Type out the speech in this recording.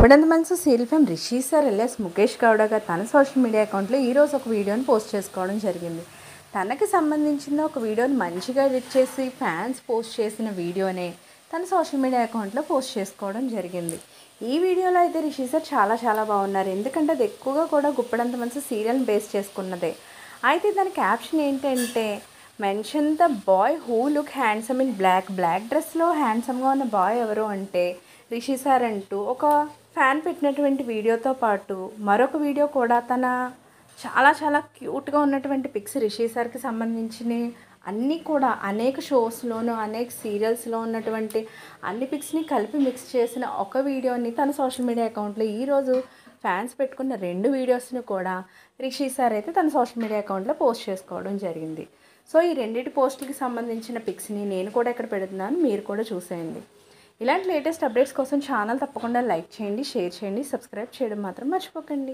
గుప్పెడంత మనసు serial fame Rishi sir LS Mukesh Gowda గారు తన సోషల్ మీడియా అకౌంట్లో ఈరోజు ఒక వీడియోని పోస్ట్ చేసుకోవడం జరిగింది. తనకి సంబంధించిన ఒక వీడియోని మంచిగా ఎడిట్ చేసి ఫ్యాన్స్ పోస్ట్ చేసిన వీడియోనే తన సోషల్ మీడియా అకౌంట్లో పోస్ట్ చేసుకోవడం జరిగింది. ఈ వీడియోలో అయితే రిషి సార్ చాలా బాగున్నారు. ఎందుకంటే అది ఎక్కువగా కూడా గుప్పెడంత మనసు సీరియల్ని బేస్ చేసుకున్నదే. అయితే దాని క్యాప్షన్ ఏంటంటే mention the boy who look handsome in black డ్రెస్లో హ్యాండ్సమ్గా ఉన్న బాయ్ ఎవరు అంటే రిషి సార్ అంటూ ఒక ఫ్యాన్ పెట్టినటువంటి వీడియోతో పాటు మరొక వీడియో కూడా తన చాలా క్యూట్గా ఉన్నటువంటి పిక్స్ రిషి సార్కి సంబంధించినవి అన్నీ కూడా అనేక షోస్లోనూ అనేక సీరియల్స్లో ఉన్నటువంటి అన్ని పిక్స్ని కలిపి మిక్స్ చేసిన ఒక వీడియోని తన సోషల్ మీడియా అకౌంట్లో ఈరోజు ఫ్యాన్స్ పెట్టుకున్న 2 వీడియోస్ని కూడా రిషి సార్ అయితే తన సోషల్ మీడియా అకౌంట్లో పోస్ట్ చేసుకోవడం జరిగింది. సో ఈ రెండింటి పోస్టులకి సంబంధించిన పిక్స్ని నేను కూడా ఇక్కడ పెడుతున్నాను, మీరు కూడా చూసేయండి. ఇలాంటి లేటెస్ట్ అప్డేట్స్ కోసం ఛానల్ తప్పకుండా లైక్ చేయండి, షేర్ చేయండి, సబ్స్క్రైబ్ చేయడం మాత్రం మర్చిపోకండి.